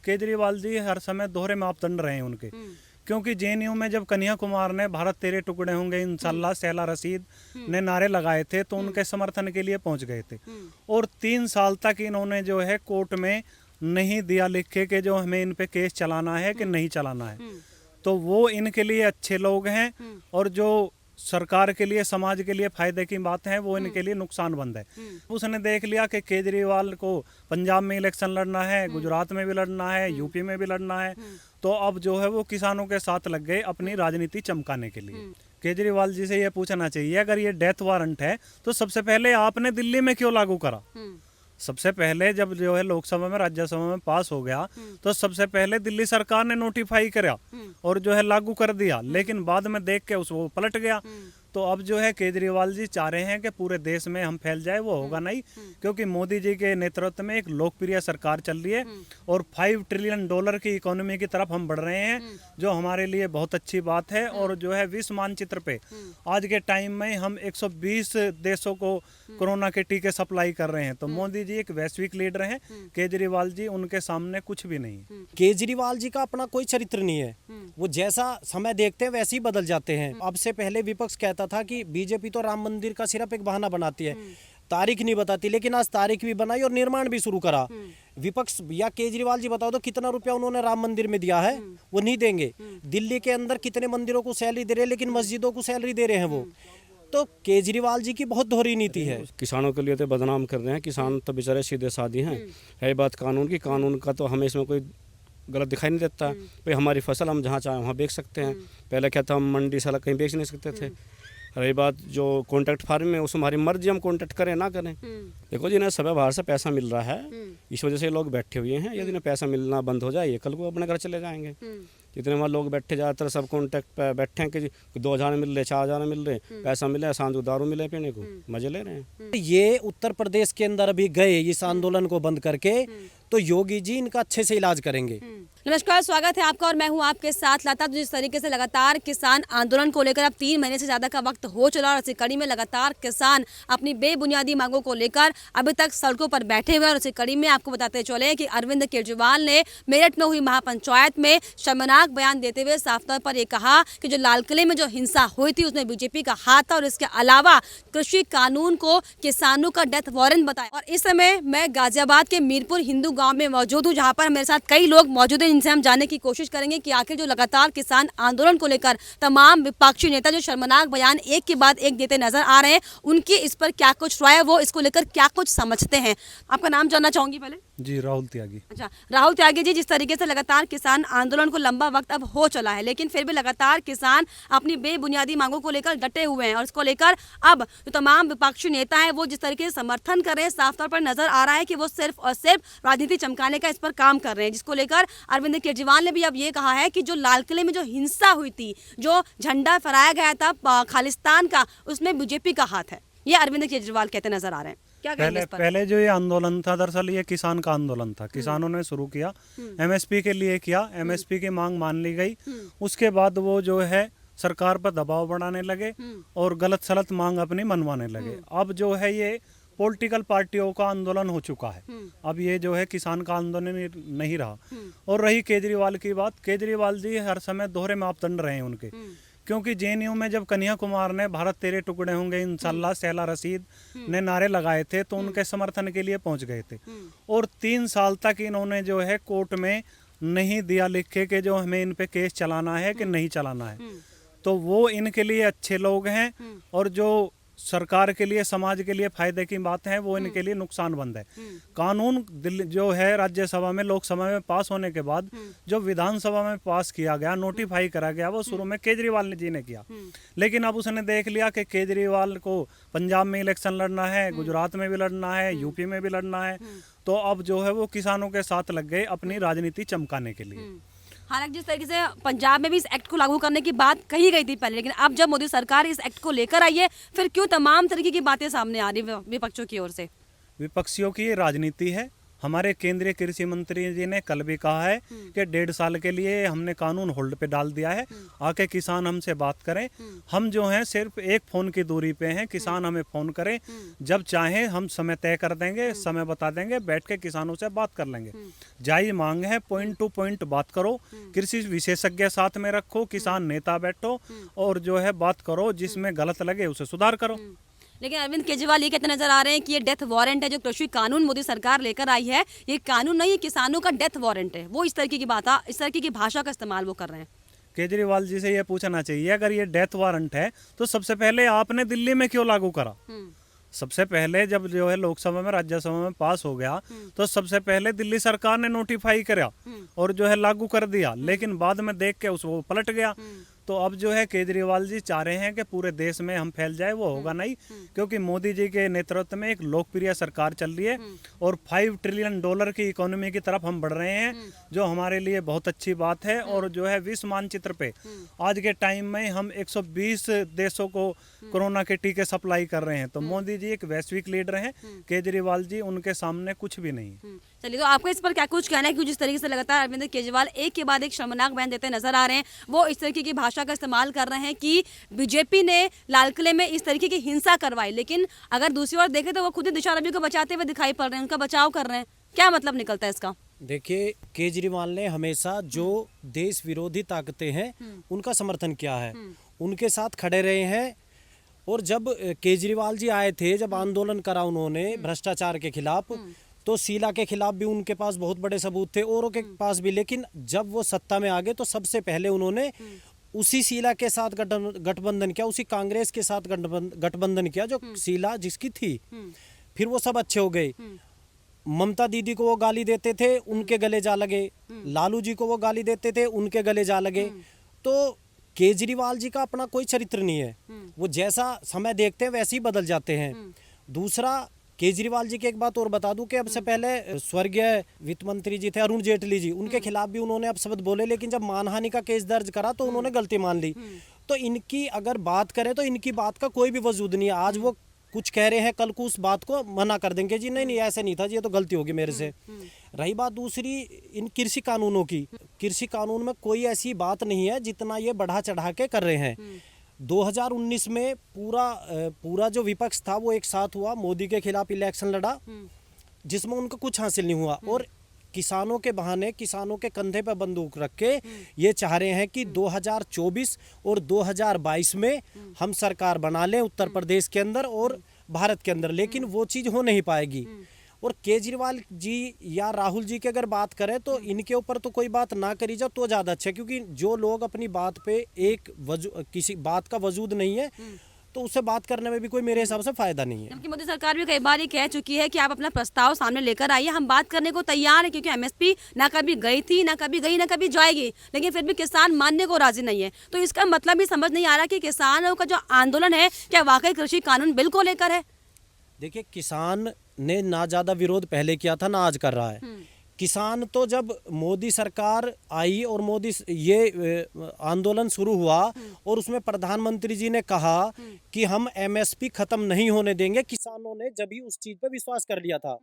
केजरीवाल जी हर समय दोहरे मापदंड रहे हैं उनके। क्योंकि जेएनयू में जब कन्हैया कुमार ने भारत तेरे टुकड़े होंगे इंशाल्लाह शैला रशीद ने नारे लगाए थे तो उनके समर्थन के लिए पहुंच गए थे। और 3 साल तक इन्होंने जो है कोर्ट में नहीं दिया लिख के कि जो हमें इन पे केस चलाना है कि नहीं चलाना है। तो वो इनके लिए अच्छे लोग हैं और जो सरकार के लिए समाज के लिए फायदे की बात है वो इनके लिए नुकसानबंद है। उसने देख लिया कि केजरीवाल को पंजाब में इलेक्शन लड़ना है, गुजरात में भी लड़ना है, यूपी में भी लड़ना है, तो अब जो है वो किसानों के साथ लग गए अपनी राजनीति चमकाने के लिए। केजरीवाल जी से ये पूछना चाहिए अगर ये डेथ वारंट है तो सबसे पहले आपने दिल्ली में क्यों लागू करा। सबसे पहले जब जो है लोकसभा में राज्यसभा में पास हो गया तो सबसे पहले दिल्ली सरकार ने नोटिफाई करा और जो है लागू कर दिया, लेकिन बाद में देख के उसको पलट गया। तो अब जो है केजरीवाल जी चाह रहे हैं कि पूरे देश में हम फैल जाए, वो होगा नहीं, क्योंकि मोदी जी के नेतृत्व में एक लोकप्रिय सरकार चल रही है और $5 ट्रिलियन की इकोनॉमी की तरफ हम बढ़ रहे हैं, जो हमारे लिए बहुत अच्छी बात है। और जो है विश्व मानचित्र पे आज के टाइम में हम 120 देशों को कोरोना के टीके सप्लाई कर रहे हैं। तो मोदी जी एक वैश्विक लीडर हैं, केजरीवाल जी उनके सामने कुछ भी नहीं। केजरीवाल जी का अपना कोई चरित्र नहीं है, वो जैसा समय देखते हैं वैसे ही बदल जाते हैं। अब से पहले विपक्ष कहता था कि बीजेपी तो राम मंदिर का सिर्फ एक बहाना बनाती है, तारीख नहीं बताती, लेकिन आज तारीख भी बनाई और निर्माण भी शुरू करा। विपक्ष या केजरीवाल जी बताओ तो कितना रुपया उन्होंने राम मंदिर में दिया है, वो नहीं देंगे। दिल्ली के अंदर कितने मंदिरों को सैलरी दे रहे हैं, लेकिन मस्जिदों को सैलरी दे रहे हैं वो। तो केजरीवाल जी की बहुत दोहरी नीति है। किसानों के लिए तो बदनाम कर रहे हैं, किसान तो बेचारे सीधे साधे हैं। है बात कानून की, कानून का तो हमें इसमें कोई गलत दिखाई नहीं देता। भाई हमारी फसल हम जहाँ चाहें वहाँ बेच सकते हैं। पहले क्या था, हम मंडी साला कहीं बेच नहीं सकते थे। रही बात जो कॉन्ट्रैक्ट फार्मिंग में, उसमें हमारी मर्जी, हम कॉन्ट्रैक्ट करें ना करें। देखो जी, इन्हें सब बाहर से पैसा मिल रहा है, इस वजह से लोग बैठे हुए हैं। यदि इन्हें पैसा मिलना बंद हो जाए, कल को अपने घर चले जाएंगे। जितने वहाँ लोग बैठे, ज़्यादातर सब कॉन्ट्रैक्ट पे बैठे हैं कि 2,000 मिल रहे, 4,000 मिल रहे, पैसा मिले, सांझ को दारू मिले पीने को, मजे ले रहे हैं। ये उत्तर प्रदेश के अंदर अभी गए इस आंदोलन को बंद करके, तो योगी जी इनका अच्छे से इलाज करेंगे। नमस्कार, स्वागत है आपका और मैं हूं आपके साथ लता। तो जिस तरीके से लगातार किसान आंदोलन को लेकर अब 3 महीने से ज्यादा का वक्त हो चला और इसी कड़ी में लगातार किसान अपनी बेबुनियादी मांगों को लेकर अभी तक सड़कों पर बैठे हुए हैं। और इसी कड़ी में आपको बताते चले कि अरविंद केजरीवाल ने मेरठ में हुई महापंचायत में शर्मनाक बयान देते हुए साफ तौर पर यह कहा कि जो लाल किले में जो हिंसा हुई थी उसमें बीजेपी का हाथ था और इसके अलावा कृषि कानून को किसानों का डेथ वारंट बताया। और इस समय मैं गाजियाबाद के मीरपुर हिंदू गाँव में मौजूद हूँ, जहाँ पर मेरे साथ कई लोग मौजूद हैं, जिनसे हम जानने की कोशिश करेंगे कि आखिर जो लगातार किसान आंदोलन को लेकर तमाम विपक्षी नेता जो शर्मनाक बयान एक के बाद एक देते नजर आ रहे हैं, उनकी इस पर क्या कुछ राय है, वो इसको लेकर क्या कुछ समझते हैं। आपका नाम जानना चाहूंगी पहले। जी, राहुल त्यागी। अच्छा, राहुल त्यागी जी, जिस तरीके से लगातार किसान आंदोलन को लंबा वक्त अब हो चला है, लेकिन फिर भी लगातार किसान अपनी बेबुनियादी मांगों को लेकर डटे हुए हैं और इसको लेकर अब जो तमाम विपक्षी नेता हैं वो जिस तरीके से समर्थन कर रहे हैं, साफ तौर पर नजर आ रहा है कि वो सिर्फ और सिर्फ राजनीति चमकाने का इस पर काम कर रहे हैं। जिसको लेकर अरविंद केजरीवाल ने भी अब ये कहा है कि जो लाल किले में जो हिंसा हुई थी, जो झंडा फहराया गया था खालिस्तान का, उसमें बीजेपी का हाथ है। ये अरविंद केजरीवाल कहते नजर आ रहे हैं। क्या पहले जो ये आंदोलन था, दरअसल ये किसान का आंदोलन था। किसानों ने शुरू किया, एमएसपी के लिए किया, एमएसपी की मांग मान ली गई। उसके बाद वो जो है सरकार पर दबाव बढ़ाने लगे और गलत सलत मांग अपनी मनवाने लगे। अब जो है ये पॉलिटिकल पार्टियों का आंदोलन हो चुका है। अब ये जो है किसान का आंदोलन नहीं रहा। और रही केजरीवाल की बात, केजरीवाल जी हर समय दोहरे मापदंड रहे हैं उनके। क्योंकि जेएनयू में जब कन्हैया कुमार ने भारत तेरे टुकड़े होंगे इंशाल्लाह शैला रशीद ने नारे लगाए थे तो उनके समर्थन के लिए पहुंच गए थे। और 3 साल तक इन्होंने जो है कोर्ट में नहीं दिया लिख के कि जो हमें इन पे केस चलाना है कि नहीं चलाना है। तो वो इनके लिए अच्छे लोग हैं और जो सरकार के लिए समाज के लिए फायदे की बात है वो इनके लिए नुकसानबंद है। कानून दिल्ली जो है राज्यसभा में लोकसभा में पास होने के बाद जो विधानसभा में पास किया गया, नोटिफाई करा गया, वो शुरू में केजरीवाल जी ने किया। लेकिन अब उसने देख लिया कि केजरीवाल को पंजाब में इलेक्शन लड़ना है, गुजरात में भी लड़ना है, यूपी में भी लड़ना है, तो अब जो है वो किसानों के साथ लग गए अपनी राजनीति चमकाने के लिए। हालांकि जिस तरीके से पंजाब में भी इस एक्ट को लागू करने की बात कही गई थी पहले, लेकिन अब जब मोदी सरकार इस एक्ट को लेकर आई है, फिर क्यों तमाम तरीके की बातें सामने आ रही विपक्षों की ओर से? विपक्षियों की राजनीति है हमारे केंद्रीय कृषि मंत्री जी ने कल भी कहा है कि 1.5 साल के लिए हमने कानून होल्ड पे डाल दिया है, आके किसान हमसे बात करें। हम जो हैं सिर्फ एक फ़ोन की दूरी पे हैं, किसान हमें फ़ोन करें, जब चाहें हम समय तय कर देंगे, समय बता देंगे, बैठ के किसानों से बात कर लेंगे। जायज़ मांग है, पॉइंट टू पॉइंट बात करो, कृषि विशेषज्ञ साथ में रखो, किसान नेता बैठो और जो है बात करो, जिसमें गलत लगे उसे सुधार करो। लेकिन अरविंद केजरीवाल ये कहते नजर आ रहे हैं कि ये डेथ वारंट है, जो कृषि कानून मोदी सरकार लेकर आई है, ये कानून नहीं, ये किसानों का डेथ वारंट है। वो इस तरीके की बात, इस तरीके की भाषा का इस्तेमाल वो कर रहे हैं। केजरीवाल जी से ये पूछना चाहिए, अगर ये डेथ वारंट है तो सबसे पहले आपने दिल्ली में क्यों लागू करा? सबसे पहले जब जो है लोकसभा में, राज्यसभा में पास हो गया तो सबसे पहले दिल्ली सरकार ने नोटिफाई करा और जो है लागू कर दिया, लेकिन बाद में देख के उसको पलट गया। तो अब जो है केजरीवाल जी चाह रहे हैं कि पूरे देश में हम फैल जाए, वो होगा नहीं, क्योंकि मोदी जी के नेतृत्व में एक लोकप्रिय सरकार चल रही है और $5 ट्रिलियन की इकोनॉमी की तरफ हम बढ़ रहे हैं, जो हमारे लिए बहुत अच्छी बात है। और जो है विश्व मानचित्र पे आज के टाइम में हम 120 देशों को कोरोना के टीके सप्लाई कर रहे हैं। तो मोदी जी एक वैश्विक लीडर हैं, केजरीवाल जी उनके सामने कुछ भी नहीं। चलिए, तो आपको इस पर क्या कुछ कहना है कि जिस तरीके से लगातार अरविंद केजरीवाल एक के बाद एक शर्मनाक बयान देते नजर आ रहे हैं, वो इस तरीके की भाषा का इस्तेमाल कर रहे हैं कि बीजेपी ने लाल किले में इस तरीके की हिंसा करवाई, लेकिन अगर दूसरी ओर देखें तो वो खुद ही दिशा रवि को बचाते हुए दिखाई पड़ रहे हैं, उनका बचाव कर रहे हैं। क्या मतलब निकलता है इसका? देखिए, केजरीवाल ने हमेशा जो देश विरोधी ताकतें हैं उनका समर्थन किया है, उनके साथ खड़े रहे हैं। और जब केजरीवाल जी आए थे, जब आंदोलन करा उन्होंने भ्रष्टाचार के खिलाफ, तो शीला के खिलाफ भी उनके पास बहुत बड़े सबूत थे, औरों के पास भी। लेकिन जब वो सत्ता में आ गए तो सबसे पहले उन्होंने उसी शीला के साथ गठबंधन किया, उसी कांग्रेस के साथ गठबंधन किया जो शीला जिसकी थी। फिर वो सब अच्छे हो गए। ममता दीदी को वो गाली देते थे, उनके गले जा लगे। लालू जी को वो गाली देते थे, उनके गले जा लगे। तो केजरीवाल जी का अपना कोई चरित्र नहीं है, वो जैसा समय देखते हैं वैसे ही बदल जाते हैं। दूसरा, केजरीवाल जी की एक बात और बता दूं कि अब से पहले स्वर्गीय वित्त मंत्री जी थे अरुण जेटली जी, उनके खिलाफ भी उन्होंने अपशब्द बोले, लेकिन जब मानहानि का केस दर्ज करा तो उन्होंने गलती मान ली। तो इनकी अगर बात करें तो इनकी बात का कोई भी वजूद नहीं है। आज वो कुछ कह रहे हैं, कल को उस बात को मना कर देंगे, जी नहीं ऐसे नहीं था जी, ये तो गलती होगी मेरे से। रही बात दूसरी इन कृषि कानूनों की, कृषि कानून में कोई ऐसी बात नहीं है जितना ये बढ़ा चढ़ा के कर रहे हैं। 2019 में पूरा जो विपक्ष था वो एक साथ हुआ, मोदी के खिलाफ इलेक्शन लड़ा, जिसमें उनको कुछ हासिल नहीं हुआ। और किसानों के बहाने, किसानों के कंधे पर बंदूक रख के ये चाह रहे हैं कि 2024 और 2022 में हम सरकार बना लें उत्तर प्रदेश के अंदर और भारत के अंदर, लेकिन वो चीज़ हो नहीं पाएगी। और केजरीवाल जी या राहुल जी की अगर बात करें तो इनके ऊपर तो कोई बात ना करी जाए तो ज़्यादा अच्छा है, क्योंकि जो लोग अपनी बात पे किसी बात का वजूद नहीं है तो उससे बात करने में भी कोई मेरे हिसाब से फायदा नहीं है। जबकि मोदी सरकार भी कई बार ये कह चुकी है कि आप अपना प्रस्ताव सामने लेकर आइए, हम बात करने को तैयार है, क्योंकि एमएसपी ना कभी गई थी, ना कभी गई, ना कभी जाएगी, लेकिन फिर भी किसान मानने को राजी नहीं है। तो इसका मतलब भी समझ नहीं आ रहा कि किसानों का जो आंदोलन है क्या वाकई कृषि कानून बिल को लेकर है। देखिए, किसान ने ना ज्यादा विरोध पहले किया था ना आज कर रहा है। किसान तो जब मोदी सरकार आई और मोदी ये आंदोलन शुरू हुआ और उसमें प्रधानमंत्री जी ने कहा कि हम एमएसपी खत्म नहीं होने देंगे, किसानों ने जब ही उस चीज पे विश्वास कर लिया था।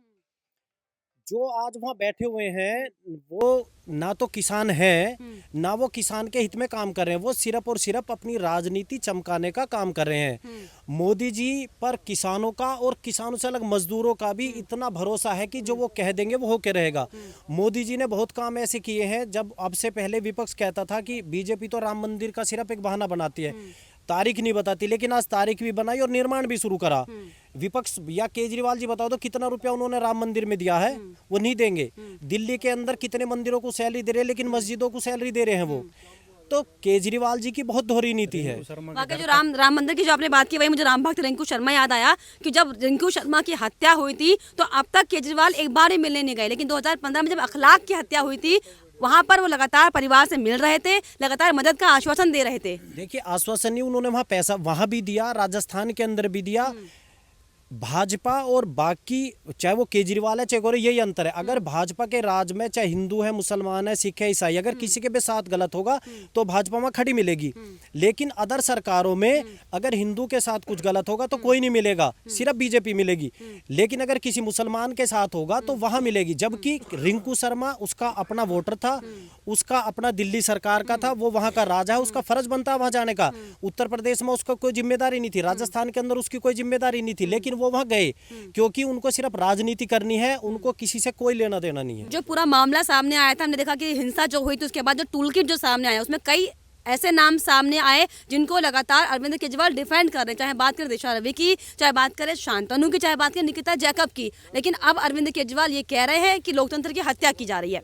जो आज वहाँ बैठे हुए हैं वो ना तो किसान है, ना वो किसान के हित में काम कर रहे हैं, वो सिर्फ और सिर्फ अपनी राजनीति चमकाने का काम कर रहे हैं। मोदी जी पर किसानों का और किसानों से अलग मजदूरों का भी इतना भरोसा है कि जो वो कह देंगे वो होके रहेगा। मोदी जी ने बहुत काम ऐसे किए हैं, जब अब से पहले विपक्ष कहता था कि बीजेपी तो राम मंदिर का सिर्फ एक बहाना बनाती है, तारीख नहीं बताती, लेकिन आज तारीख भी बनाई और निर्माण भी शुरू करा। विपक्ष या केजरीवाल जी बताओ तो कितना रुपया उन्होंने राम मंदिर में दिया है? वो नहीं देंगे। दिल्ली के अंदर कितने मंदिरों को सैलरी दे रहे हैं, लेकिन मस्जिदों को सैलरी दे रहे हैं वो। तो केजरीवाल जी की बहुत दोहरी नीति है। वाकई जो राम मंदिर की जो आपने बात की, वही मुझे राम भक्त रिंकू शर्मा याद आया कि जब रिंकू शर्मा की हत्या हुई थी तो अब तक केजरीवाल एक बार ही मिलने नहीं गए, लेकिन 2015 में जब अखलाक की हत्या हुई थी वहां पर वो लगातार परिवार से मिल रहे थे, लगातार मदद का आश्वासन दे रहे थे। देखिए, आश्वासन नहीं, उन्होंने वहाँ पैसा वहाँ भी दिया, राजस्थान के अंदर भी दिया। भाजपा और बाकी, चाहे वो केजरीवाल है चाहे कोई, यही अंतर है। अगर भाजपा के राज में चाहे हिंदू है, मुसलमान है, सिख है, ईसाई, अगर किसी के भी साथ गलत होगा तो भाजपा में खड़ी मिलेगी। लेकिन अदर सरकारों में अगर हिंदू के साथ कुछ गलत होगा तो कोई नहीं मिलेगा, सिर्फ बीजेपी मिलेगी। लेकिन अगर किसी मुसलमान के साथ होगा तो वहां मिलेगी। जबकि रिंकू शर्मा उसका अपना वोटर था, उसका अपना दिल्ली सरकार का था, वो वहां का राजा है, उसका फर्ज बनता है वहां जाने का। उत्तर प्रदेश में उसका कोई जिम्मेदारी नहीं थी, राजस्थान के अंदर उसकी कोई जिम्मेदारी नहीं थी, लेकिन वो वहां गए क्योंकि उनको सिर्फ राजनीति करनी है, उनको किसी से कोई लेना देना नहीं है। जो पूरा मामला सामने आया था, हमने देखा कि हिंसा जो हुई थी उसके बाद जो टूलकिट जो सामने आया उसमें कई ऐसे नाम सामने आए जिनको लगातार अरविंद केजरीवाल डिफेंड कर रहे हैं, चाहे बात करें दिशा रवि की, चाहे बात करें शांतनु की, चाहे बात करें निकिता जैकब की। लेकिन अब अरविंद केजरीवाल ये कह रहे हैं कि लोकतंत्र की हत्या की जा रही है।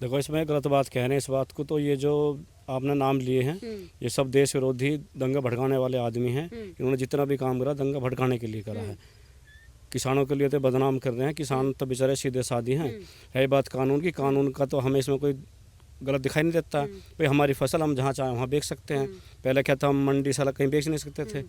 देखो, इसमें गलत बात कह रहे हैं इस बात को। तो ये जो आपने नाम लिए हैं, ये सब देश विरोधी दंगा भड़काने वाले आदमी हैं। इन्होंने जितना भी काम करा दंगा भड़काने के लिए करा है। किसानों के लिए तो बदनाम कर रहे हैं। किसान तो बेचारे सीधे साधे हैं। है बात कानून की, कानून का तो हमें इसमें कोई गलत दिखाई नहीं देता। भाई हमारी फसल हम जहाँ चाहें वहाँ बेच सकते हैं। पहले क्या था, हम मंडी साला कहीं बेच नहीं सकते थे।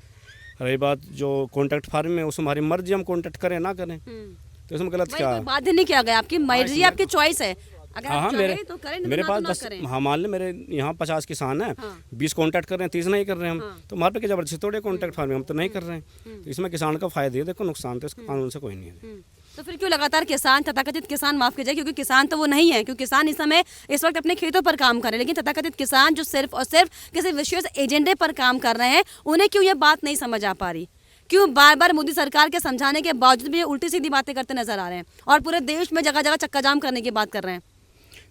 रही बात जो कॉन्ट्रैक्ट फार्मिंग में, उसमें हमारी मर्जी, हम कॉन्ट्रैक्ट करें ना करें, तो इसमें गलत क्या है? बाध्य नहीं किया गया, आपकी मर्जी, आपकी चॉइस है। अगर हाँ, आप मेरे चाहें तो करें, मेरे ना पास तो ना 10, करें। हाँ मान ले मेरे यहाँ 50 किसान हैं, 20 कॉन्ट्रैक्ट कर रहे हैं, 30 नहीं कर रहे हैं हम। तो हमारे पे क्या जबरदस्ती थोड़े कॉन्ट्रैक्ट फार्मिंग, हम तो नहीं कर रहे हैं। तो इसमें किसान का फायदा है, देखो नुकसान तो इसका कानून से कोई नहीं है। तो फिर क्यों लगातार किसान, तथाकथित किसान, माफ कीजिए क्योंकि किसान तो वो नहीं है, क्योंकि किसान इस समय इस वक्त अपने खेतों पर काम कर रहे हैं, लेकिन तथाकथित किसान जो सिर्फ और सिर्फ किसी विशेष एजेंडे पर काम कर रहे हैं, उन्हें क्यों ये बात नहीं समझ आ पा रही? क्यों बार बार मोदी सरकार के समझाने के बावजूद भी ये उल्टी सीधी बातें करते नजर आ रहे हैं और पूरे देश में जगह जगह चक्का जाम करने की बात कर रहे हैं?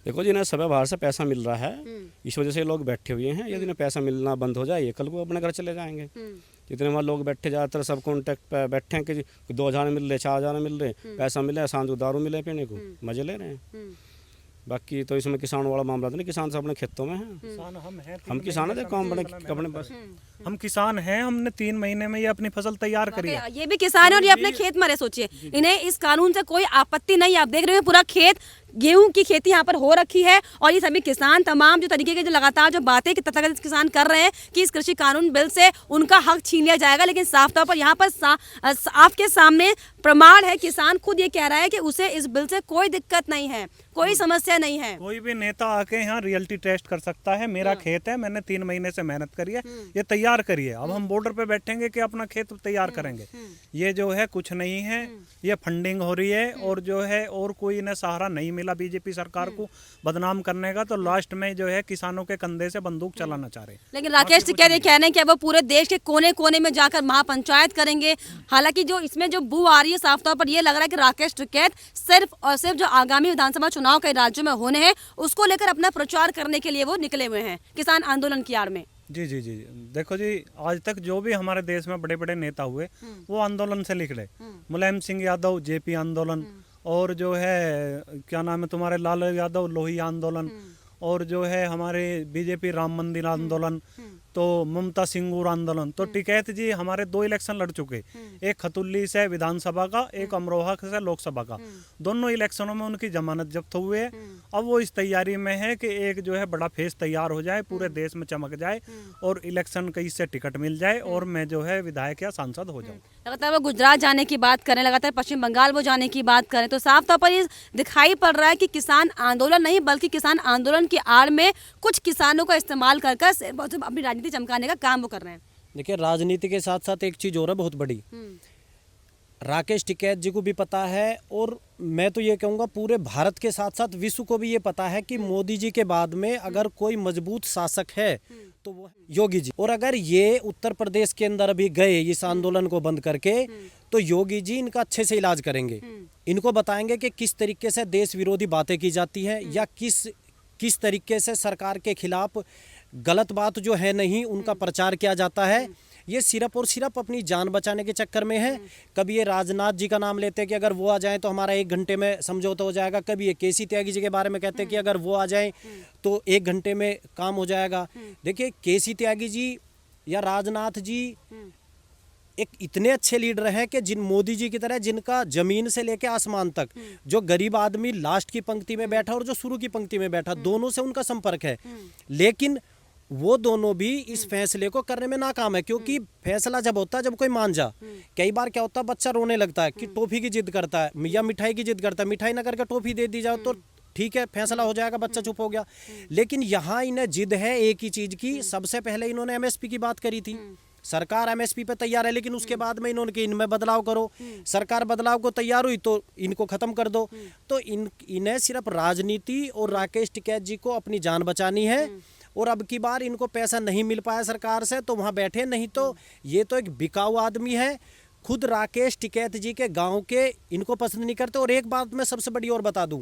देखो जी, इन्हें सब बाहर से पैसा मिल रहा है, इस वजह से लोग बैठे हुए हैं। यदि इन्हें पैसा मिलना बंद हो जाए, कल को अपने घर चले जाएंगे। जितने वहाँ लोग बैठे, ज़्यादातर सब कॉन्ट्रैक्ट पे बैठे हैं कि 2000 मिल रहे, 4000 मिल रहे, पैसा मिले, शांत को दारू मिले पीने को, मजे ले रहे हैं। बाकी तो इसमें किसान वाला मामला तो नहीं, किसान सब अपने खेतों में हैं। किसान हम हैं, हम किसान है, देखो हम अपने बस हम किसान हैं। हमने 3 महीने में ये अपनी फसल तैयार करी है। ये भी किसान है और ये अपने खेत में रहे। सोचिए, इन्हें इस कानून से कोई आपत्ति नहीं। आप देख रहे हो पूरा खेत, गेहूं की खेती यहाँ पर हो रखी है और ये सभी किसान तमाम जो तरीके के जो लगातार जो बातें तथाकथित किसान कर रहे हैं कि इस कृषि कानून बिल से उनका हक छीन लिया जाएगा, लेकिन साफ तौर पर यहाँ पर आपके सामने प्रमाण है। किसान खुद ये कह रहा है कि उसे इस बिल से कोई दिक्कत नहीं है, कोई समस्या नहीं है। कोई भी नेता आके यहाँ रियलिटी टेस्ट कर सकता है। मेरा खेत है, मैंने 3 महीने से मेहनत करी है, ये तैयार करी है। अब हम बॉर्डर पे बैठेंगे कि अपना खेत तैयार करेंगे, ये जो है कुछ नहीं है। ये फंडिंग हो रही है और जो है और कोई इन्हें सहारा नहीं मिला बीजेपी सरकार को बदनाम करने का, तो लास्ट में जो है किसानों के कंधे से बंदूक चलाना चाह रहे हैं। लेकिन राकेश टिकैत कह रहे हैं कि वो पूरे देश के कोने कोने में जाकर महापंचायत करेंगे। हालांकि जो इसमें जो बू आ रही है, साफ तौर पर ये लग रहा है कि राकेश टिकैत सिर्फ और सिर्फ जो आगामी विधानसभा चुनाव कई राज्यों में होने हैं उसको लेकर अपना प्रचार करने के लिए वो निकले हुए हैं किसान आंदोलन की आड़ में। जी जी जी, देखो जी, आज तक जो भी हमारे देश में बड़े बड़े नेता हुए वो आंदोलन से निकले। मुलायम सिंह यादव जेपी आंदोलन, और जो है क्या नाम है तुम्हारे लाल यादव लोहिया आंदोलन, और जो है हमारे बीजेपी राम मंदिर आंदोलन, तो ममता सिंगूर आंदोलन। तो टिकैत जी हमारे 2 इलेक्शन लड़ चुके, एक खतुल्ली से विधानसभा का, एक अमरोहा से लोकसभा का। दोनों इलेक्शनों में उनकी जमानत जब्त हुए है। अब वो इस तैयारी में है कि एक जो है बड़ा फेस तैयार हो जाए, पूरे देश में चमक जाए और इलेक्शन का इससे टिकट मिल जाए और मैं जो है विधायक या सांसद हो जाऊँ। लगातार वो गुजरात जाने की बात करें, लगातार पश्चिम बंगाल वो जाने की बात करें, तो साफ तौर पर ये दिखाई पड़ रहा है कि किसान आंदोलन नहीं बल्कि किसान आंदोलन की आड़ में कुछ किसानों का इस्तेमाल कर अपनी राजनीति चमकाने का काम वो कर रहे हैं। देखिए, राजनीति के साथ साथ एक चीज और है बहुत बड़ी, राकेश टिकैत जी को भी पता है और मैं तो ये कहूँगा पूरे भारत के साथ साथ विश्व को भी ये पता है कि मोदी जी के बाद में अगर कोई मजबूत शासक है तो वो योगी जी। और अगर ये उत्तर प्रदेश के अंदर अभी गए इस आंदोलन को बंद करके, तो योगी जी इनका अच्छे से इलाज करेंगे। इनको बताएंगे कि किस तरीके से देश विरोधी बातें की जाती है या किस तरीके से सरकार के खिलाफ गलत बात जो है नहीं उनका प्रचार किया जाता है। ये सिर्फ और सिर्फ अपनी जान बचाने के चक्कर में है। कभी ये राजनाथ जी का नाम लेते हैं कि अगर वो आ जाएं तो हमारा 1 घंटे में समझौता हो जाएगा। कभी ये केसी त्यागी जी के बारे में कहते हैं कि अगर वो आ जाएं तो 1 घंटे में काम हो जाएगा। देखिए, केसी त्यागी जी या राजनाथ जी एक इतने अच्छे लीडर हैं कि जिन मोदी जी की तरह जिनका जमीन से लेके आसमान तक, जो गरीब आदमी लास्ट की पंक्ति में बैठा और जो शुरू की पंक्ति में बैठा, दोनों से उनका संपर्क है। लेकिन वो दोनों भी इस फैसले को करने में नाकाम है, क्योंकि फैसला जब होता है जब कोई मान जा। कई बार क्या होता है, बच्चा रोने लगता है कि टॉफी की जिद करता है या मिठाई की जिद करता है, मिठाई ना करके टॉफी दे दी जाए तो ठीक है, फैसला हो जाएगा, बच्चा चुप हो गया। लेकिन यहाँ इन्हें जिद है एक ही चीज की। सबसे पहले इन्होंने एमएसपी की बात करी थी, सरकार एमएसपी पे तैयार है, लेकिन उसके बाद में इन्होंने इनमें बदलाव करो। सरकार बदलाव को तैयार हुई तो इनको खत्म कर दो। तो इन्हें सिर्फ राजनीति और राकेश टिकैत जी को अपनी जान बचानी है। और अब की बार इनको पैसा नहीं मिल पाया सरकार से तो वहां बैठे, नहीं तो ये तो एक बिकाऊ आदमी है। खुद राकेश टिकैत जी के गांव के इनको पसंद नहीं करते। और एक बात मैं सबसे बड़ी और बता दूं,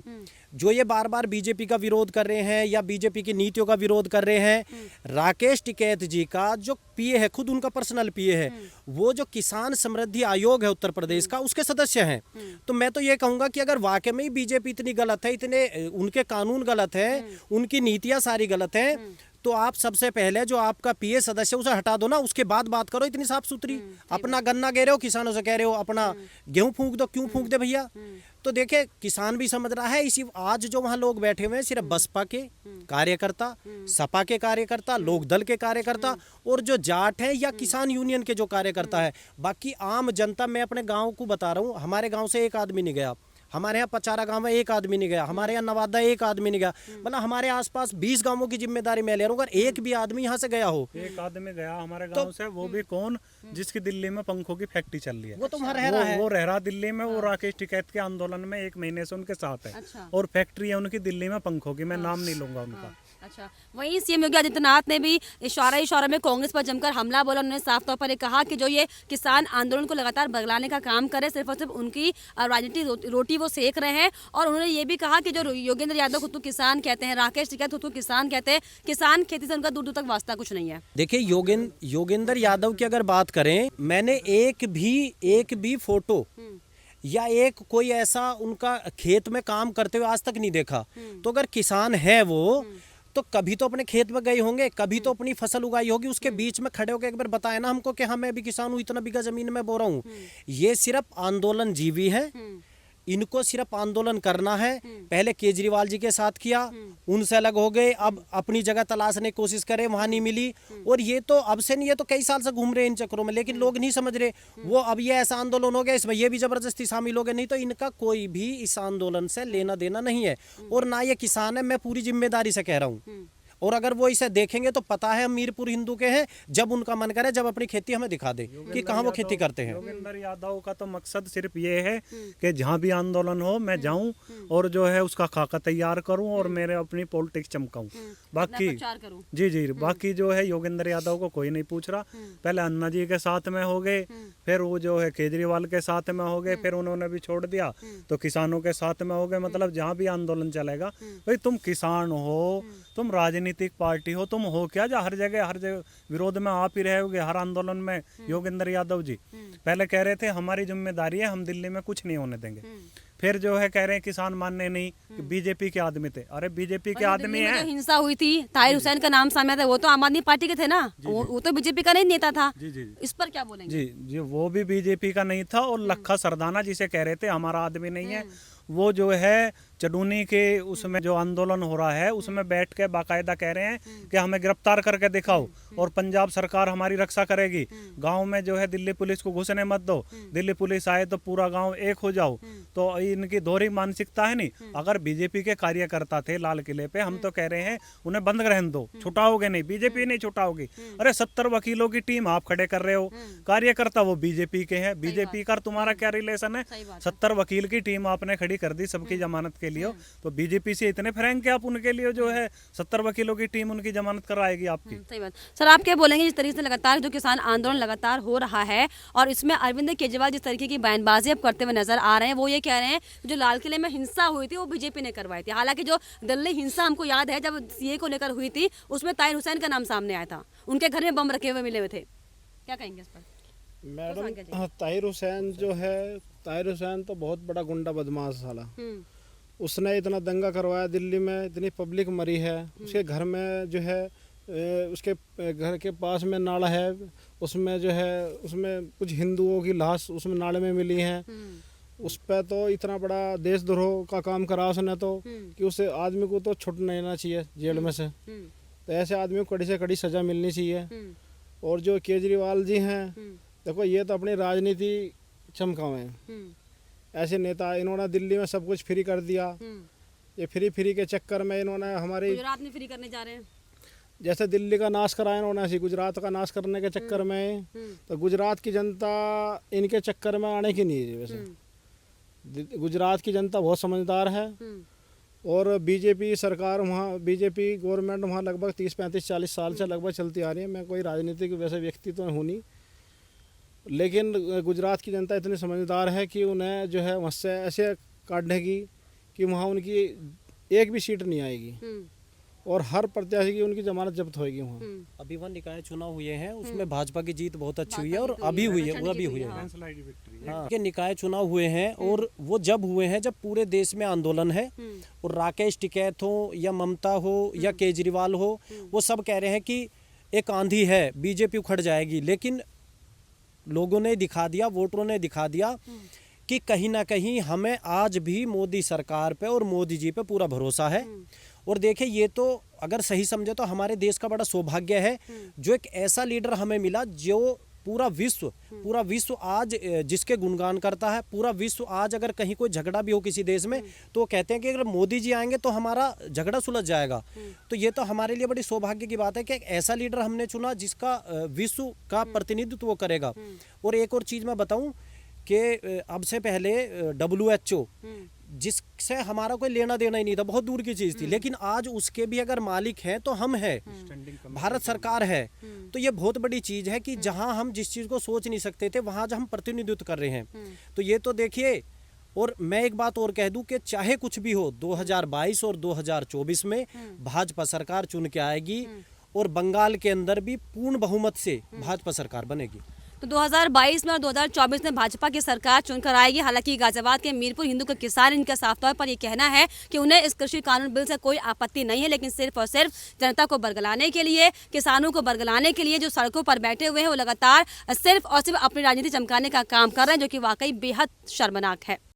जो ये बार बार बीजेपी का विरोध कर रहे हैं या बीजेपी की नीतियों का विरोध कर रहे हैं, राकेश टिकैत जी का जो पीए है, खुद उनका पर्सनल पीए है, वो जो किसान समृद्धि आयोग है उत्तर प्रदेश का, उसके सदस्य हैं। तो मैं तो ये कहूंगा कि अगर वाकई में ही बीजेपी इतनी गलत है, इतने उनके कानून गलत है, उनकी नीतियां सारी गलत है, तो आप सबसे पहले जो आपका पीए सदस्य उसे हटा दो ना, उसके बाद बात करो इतनी साफ सुथरी। अपना गन्ना गे रहे हो, किसानों से कह रहे हो अपना गेहूं फूंक दो, क्यों फूंक दे भैया? तो देखिए किसान भी समझ रहा है। इसी आज जो वहां लोग बैठे हुए हैं सिर्फ बसपा के कार्यकर्ता, सपा के कार्यकर्ता, लोकदल के कार्यकर्ता और जो जाट है या किसान यूनियन के जो कार्यकर्ता है। बाकी आम जनता, मैं अपने गाँव को बता रहा हूँ, हमारे गाँव से एक आदमी नहीं गया, हमारे यहाँ पचारा गांव में एक आदमी नहीं गया, हमारे यहाँ नवादा एक आदमी नहीं गया। मतलब हमारे आसपास 20 गांवों की जिम्मेदारी मैं ले रहा हूँ, अगर एक भी आदमी यहाँ से गया हो। एक आदमी गया हमारे गांव से, वो भी कौन, जिसकी दिल्ली में पंखों की फैक्ट्री चल रही है। वो तो वहाँ रह रहा है, वो रह रहा दिल्ली में। वो राकेश टिकैत के आंदोलन में 1 महीने से उनके साथ है। और फैक्ट्री है उनकी दिल्ली में पंखों की, मैं नाम नहीं लूंगा उनका। अच्छा, वहीं सीएम योगी आदित्यनाथ ने भी इशारा में कांग्रेस पर जमकर हमला बोला। उन्होंने साफ तौर पर ये कहा कि जो ये किसान आंदोलन को लगातार बदलाने का काम करे, सिर्फ और सिर्फ उनकी राजनीतिक रोटी वो सेक रहे हैं। और उन्होंने ये भी कहा कि जो योगेंद्र यादव खुद को किसान कहते हैं, राकेश टिकैत खुद को किसान कहते हैं, किसान खेती से उनका दूर दूर तक वास्ता कुछ नहीं है। देखिए योगेंद्र यादव की अगर बात करें, मैंने एक भी फोटो या एक कोई ऐसा उनका खेत में काम करते हुए आज तक नहीं देखा। तो अगर किसान है वो, तो कभी तो अपने खेत में गए होंगे, कभी तो अपनी फसल उगाई होगी, उसके बीच में खड़े होकर एक बार बताया ना हमको कि हाँ मैं भी किसान हूँ, इतना बीघा जमीन में बो रहा हूँ। ये सिर्फ आंदोलन जीवी है, इनको सिर्फ आंदोलन करना है। पहले केजरीवाल जी के साथ किया, उनसे अलग हो गए, अब अपनी जगह तलाशने की कोशिश करे, वहां नहीं मिली। और ये तो अब से नहीं, ये तो कई साल से घूम रहे हैं इन चक्रों में, लेकिन लोग नहीं समझ रहे। वो अब ये ऐसा आंदोलन हो गया, इसमें ये भी जबरदस्ती शामिल हो गए, नहीं तो इनका कोई भी इस आंदोलन से लेना देना नहीं है। और ना ये किसान है, मैं पूरी जिम्मेदारी से कह रहा हूँ। और अगर वो इसे देखेंगे तो पता है हम मीरपुर हिंदू के हैं, जब उनका मन करे, जब अपनी खेती हमें दिखा दे कि कहाँ वो खेती करते हैं। योगेंद्र यादव का तो मकसद सिर्फ ये है कि जहाँ भी आंदोलन हो मैं जाऊं और जो है उसका खाका तैयार करूं और मेरे अपनी पॉलिटिक्स चमकाऊं। बाकी जी बाकी जो है योगेंद्र यादव को कोई नहीं पूछ रहा। पहले अन्ना जी के साथ में हो गए, फिर वो जो है केजरीवाल के साथ में हो गए, फिर उन्होंने भी छोड़ दिया तो किसानों के साथ में हो गए। मतलब जहाँ भी आंदोलन चलेगा, भाई तुम किसान हो, तुम राजनीतिक पार्टी हो, तुम हो क्या जो हर जगह विरोध में आप ही रहोगे हर आंदोलन में। योगेंद्र यादव जी पहले कह रहे थे हमारी जिम्मेदारी है, हम दिल्ली में कुछ नहीं होने देंगे। फिर जो है कह रहे हैं किसान मानने नहीं, बीजेपी के आदमी थे। अरे बीजेपी के आदमी हैं। हिंसा हुई थी, ताहिर हुसैन का नाम सामने आता है, वो तो आम आदमी पार्टी के थे ना, वो तो बीजेपी का नहीं नेता था। जी इस पर क्या बोलेंगे? जी वो भी बीजेपी का नहीं था। और लखा सरदाना जिसे कह रहे थे हमारा आदमी नहीं है, वो जो है चडूनी के उसमें जो आंदोलन हो रहा है उसमें बैठ के बाकायदा कह रहे हैं कि हमें गिरफ्तार करके दिखाओ और पंजाब सरकार हमारी रक्षा करेगी। गांव में जो है दिल्ली पुलिस को घुसने मत दो, दिल्ली पुलिस आए तो पूरा गांव एक हो जाओ। तो इनकी दोहरी मानसिकता है। नहीं, अगर बीजेपी के कार्यकर्ता थे लाल किले पे, हम तो कह रहे हैं उन्हें बंद रहने दो, छुटाओगे नहीं, बीजेपी नहीं छुटाओगी। अरे 70 वकीलों की टीम आप खड़े कर रहे हो, कार्यकर्ता वो बीजेपी के हैं, बीजेपी का तुम्हारा क्या रिलेशन है? 70 वकील की टीम आपने खड़ी कर दी सबकी जमानत के लिए, तो बीजेपी से इतने फ्रैंक आप उनके लिए जो है 70 वकीलों की टीम उनकी जमानत कराएगी आपकी। सही बात। सर आप क्या बोलेंगे जिस तरीके से लगातार जो किसान आंदोलन लगातार हो रहा है और इसमें अरविंद केजरीवाल जिस तरीके की बयानबाजी अब करते हुए नजर आ रहे हैं, वो ये कह रहे हैं जो लाल किले में हिंसा हुई थी वो बीजेपी ने करवाई थी। हालांकि जो दिल्ली हिंसा हमको याद है जब सीए को लेकर हुई थी उसमें ताहिर हुसैन का नाम सामने आया था, उनके घर में बम रखे हुए मिले हुए थे, क्या कहेंगे इस पर? मैडम ताहिर हुसैन जो है, ताहिर हुसैन तो बहुत बड़ा गुंडा बदमाश साला। उसने इतना दंगा करवाया दिल्ली में, इतनी पब्लिक मरी है। उसके घर में जो है उसके घर के पास में नाला है, उसमें जो है उसमें कुछ हिंदुओं की लाश उसमें नाले में मिली है। उस पर तो इतना बड़ा देशद्रोह का काम करा उसने तो कि उस आदमी को तो छुट नहीं चाहिए जेल में से। तो ऐसे आदमी को कड़ी से कड़ी सज़ा मिलनी चाहिए। और जो केजरीवाल जी हैं, देखो ये तो अपनी राजनीति चमकावे हैं। ऐसे नेता, इन्होंने दिल्ली में सब कुछ फ्री कर दिया। ये फ्री के चक्कर में इन्होंने हमारी, गुजरात में फ्री करने जा रहे हैं। जैसे दिल्ली का नाश कराया इन्होंने, ऐसे गुजरात का नाश करने के चक्कर में, तो गुजरात की जनता इनके चक्कर में आने की नहीं है। वैसे गुजरात की जनता बहुत समझदार है। और बीजेपी सरकार वहाँ, बीजेपी गवर्नमेंट वहाँ लगभग 30, 35, 40 साल से लगभग चलती आ रही है। मैं कोई राजनीतिक वैसे व्यक्ति तो हूँ नहीं, लेकिन गुजरात की जनता इतनी समझदार है कि उन्हें जो है वहाँ से ऐसे काटेगी कि वहाँ उनकी एक भी सीट नहीं आएगी और हर प्रत्याशी की उनकी जमानत जब्त होगी वहाँ। अभी वहाँ निकाय चुनाव हुए हैं, उसमें भाजपा की जीत बहुत अच्छी हुई है और अभी हुई है, वो अभी हुई है। हाँ, के निकाय चुनाव हुए हैं और वो जब हुए हैं जब पूरे देश में आंदोलन है और राकेश टिकैत हो या ममता हो या केजरीवाल हो, वो सब कह रहे हैं कि एक आंधी है, बीजेपी उखड़ जाएगी। लेकिन लोगों ने दिखा दिया, वोटरों ने दिखा दिया कि कहीं ना कहीं हमें आज भी मोदी सरकार पे और मोदी जी पे पूरा भरोसा है। और देखिए, ये तो अगर सही समझे तो हमारे देश का बड़ा सौभाग्य है जो एक ऐसा लीडर हमें मिला जो पूरा विश्व आज जिसके गुणगान करता है। पूरा विश्व आज अगर कहीं कोई झगड़ा भी हो किसी देश में तो वो कहते हैं कि अगर मोदी जी आएंगे तो हमारा झगड़ा सुलझ जाएगा। तो ये तो हमारे लिए बड़ी सौभाग्य की बात है कि एक ऐसा लीडर हमने चुना जिसका विश्व का प्रतिनिधित्व वो करेगा। और एक और चीज़ मैं बताऊं कि अब से पहले WHO जिससे हमारा कोई लेना देना ही नहीं था, बहुत दूर की चीज़ थी, लेकिन आज उसके भी अगर मालिक हैं तो हम हैं, भारत सरकार है। तो ये बहुत बड़ी चीज़ है कि जहां हम जिस चीज़ को सोच नहीं सकते थे वहां आज हम प्रतिनिधित्व कर रहे हैं। तो ये तो देखिए, और मैं एक बात और कह दूं कि चाहे कुछ भी हो, 2022 और 2024 में भाजपा सरकार चुन के आएगी और बंगाल के अंदर भी पूर्ण बहुमत से भाजपा सरकार बनेगी। तो 2022 में और 2024 में भाजपा की सरकार चुनकर आएगी। हालांकि गाजियाबाद के मीरपुर हिंदू के किसान, इनका साफ तौर पर ये कहना है कि उन्हें इस कृषि कानून बिल से कोई आपत्ति नहीं है, लेकिन सिर्फ और सिर्फ जनता को बरगलाने के लिए, किसानों को बरगलाने के लिए जो सड़कों पर बैठे हुए हैं वो लगातार सिर्फ और सिर्फ अपनी राजनीति चमकाने का काम कर रहे हैं, जो कि वाकई बेहद शर्मनाक है।